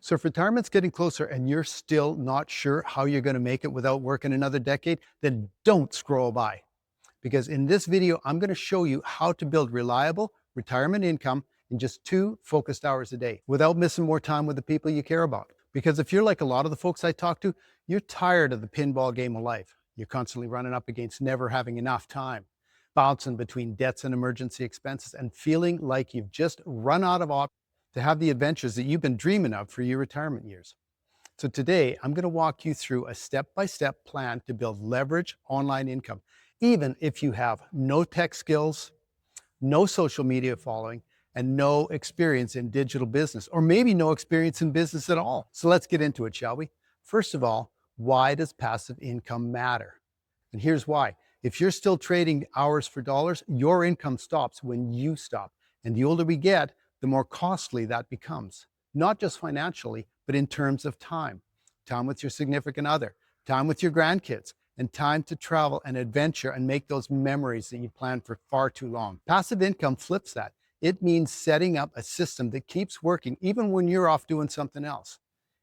So if retirement's getting closer and you're still not sure how you're going to make it without working another decade, then don't scroll by. Because in this video, I'm going to show you how to build reliable retirement income in just 2 focused hours a day without missing more time with the people you care about. Because if you're like a lot of the folks I talk to, you're tired of the pinball game of life. You're constantly running up against never having enough time, bouncing between debts and emergency expenses, and feeling like you've just run out of options to have the adventures that you've been dreaming of for your retirement years. So today, I'm going to walk you through a step-by-step plan to build leverage online income, even if you have no tech skills, no social media following, and no experience in digital business, or maybe no experience in business at all. So let's get into it, shall we? First of all, why does passive income matter? And here's why. If you're still trading hours for dollars, your income stops when you stop. And the older we get, the more costly that becomes, not just financially, but in terms of time. Time with your significant other, time with your grandkids, and time to travel and adventure and make those memories that you planned for far too long. Passive income flips that. It means setting up a system that keeps working even when you're off doing something else.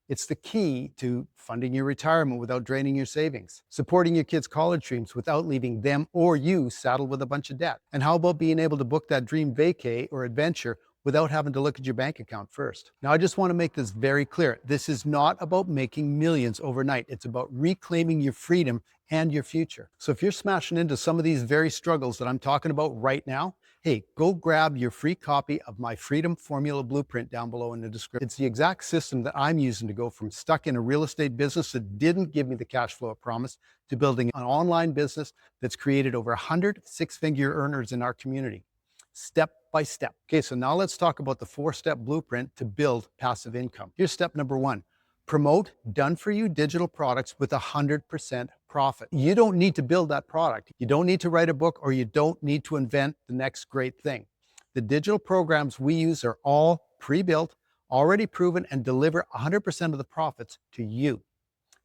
It's the key to funding your retirement without draining your savings, supporting your kids' college dreams without leaving them or you saddled with a bunch of debt. And how about being able to book that dream vacay or adventure without having to look at your bank account first? Now, I just want to make this very clear. This is not about making millions overnight. It's about reclaiming your freedom and your future. So if you're smashing into some of these very struggles that I'm talking about right now, hey, go grab your free copy of my Freedom Formula Blueprint down below in the description. It's the exact system that I'm using to go from stuck in a real estate business that didn't give me the cash flow it promised to building an online business that's created over 100 six-figure earners in our community, step by step. Okay, so now let's talk about the 4-step blueprint to build passive income. Here's step number 1. Promote done-for-you digital products with 100% profit. You don't need to build that product. You don't need to write a book, or you don't need to invent the next great thing. The digital programs we use are all pre-built, already proven, and deliver 100% of the profits to you.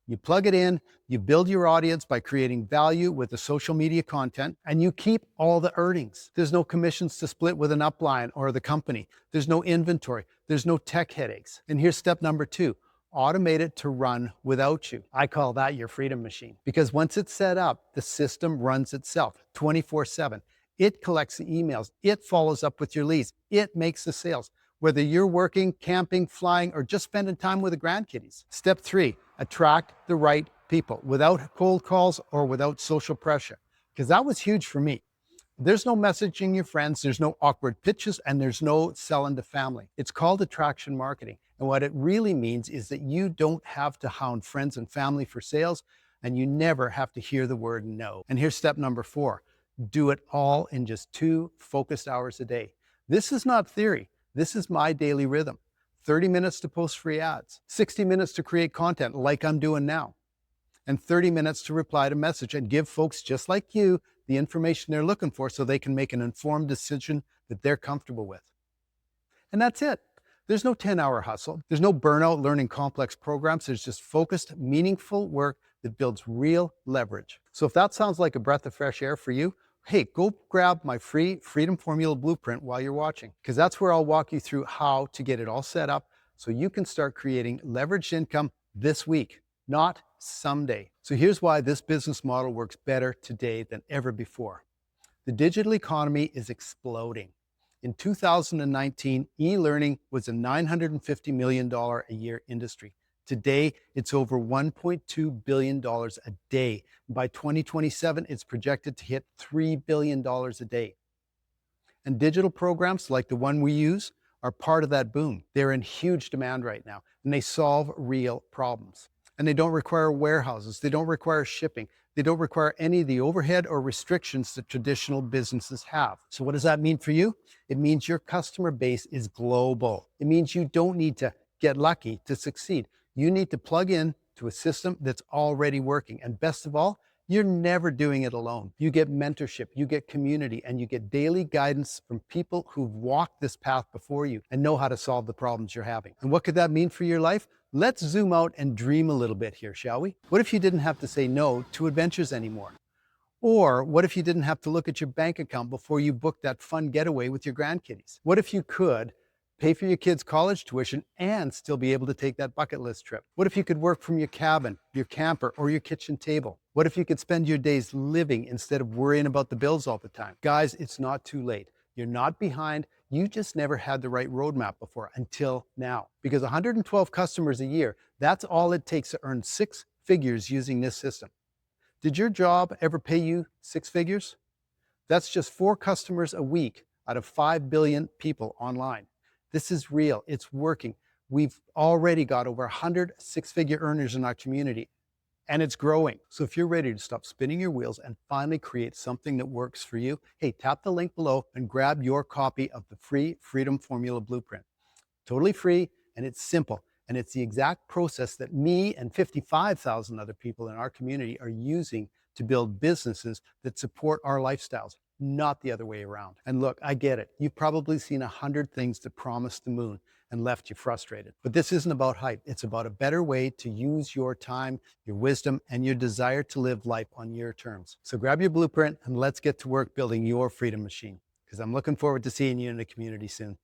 You plug it in, you build your audience by creating value with the social media content, and you keep all the earnings. There's no commissions to split with an upline or the company. There's no inventory. There's no tech headaches. And here's step number 2. Automate it to run without you. I call that your freedom machine, because once it's set up, the system runs itself 24/7. It collects the emails. It follows up with your leads. It makes the sales, whether you're working, camping, flying, or just spending time with the grandkiddies. Step 3, attract the right people without cold calls or without social pressure, because that was huge for me. There's no messaging your friends, there's no awkward pitches, and there's no selling to family. It's called attraction marketing. And what it really means is that you don't have to hound friends and family for sales, and you never have to hear the word no. And here's step number 4. Do it all in just 2 focused hours a day. This is not theory. This is my daily rhythm. 30 minutes to post free ads, 60 minutes to create content like I'm doing now, and 30 minutes to reply to message and give folks just like you the information they're looking for so they can make an informed decision that they're comfortable with. And that's it. There's no 10-hour hustle. There's no burnout learning complex programs. There's just focused, meaningful work that builds real leverage. So if that sounds like a breath of fresh air for you, hey, go grab my free Freedom Formula Blueprint while you're watching, because that's where I'll walk you through how to get it all set up so you can start creating leveraged income this week, not someday. So here's why this business model works better today than ever before. The digital economy is exploding. In 2019, e-learning was a $950 million a year industry. Today, it's over $1.2 billion a day. By 2027, it's projected to hit $3 billion a day. And digital programs like the one we use are part of that boom. They're in huge demand right now, and they solve real problems. And they don't require warehouses. They don't require shipping. They don't require any of the overhead or restrictions that traditional businesses have. So what does that mean for you? It means your customer base is global. It means you don't need to get lucky to succeed. You need to plug in to a system that's already working. And best of all, you're never doing it alone. You get mentorship, you get community, and you get daily guidance from people who've walked this path before you and know how to solve the problems you're having. And what could that mean for your life? Let's zoom out and dream a little bit here, shall we? What if you didn't have to say no to adventures anymore? Or what if you didn't have to look at your bank account before you booked that fun getaway with your grandkiddies? What if you could pay for your kids' college tuition, and still be able to take that bucket list trip? What if you could work from your cabin, your camper, or your kitchen table? What if you could spend your days living instead of worrying about the bills all the time? Guys, it's not too late. You're not behind. You just never had the right roadmap before until now. Because 112 customers a year, that's all it takes to earn 6 figures using this system. Did your job ever pay you 6 figures? That's just 4 customers a week out of 5 billion people online. This is real. It's working. We've already got over 100 6 figure earners in our community, and it's growing. So if you're ready to stop spinning your wheels and finally create something that works for you, hey, tap the link below and grab your copy of the free Freedom Formula Blueprint. Totally free, and it's simple. And it's the exact process that me and 55,000 other people in our community are using to build businesses that support our lifestyles, not the other way around. And look, I get it. You've probably seen 100 things that promise the moon and left you frustrated. But this isn't about hype. It's about a better way to use your time, your wisdom, and your desire to live life on your terms. So grab your blueprint and let's get to work building your freedom machine, because I'm looking forward to seeing you in the community soon.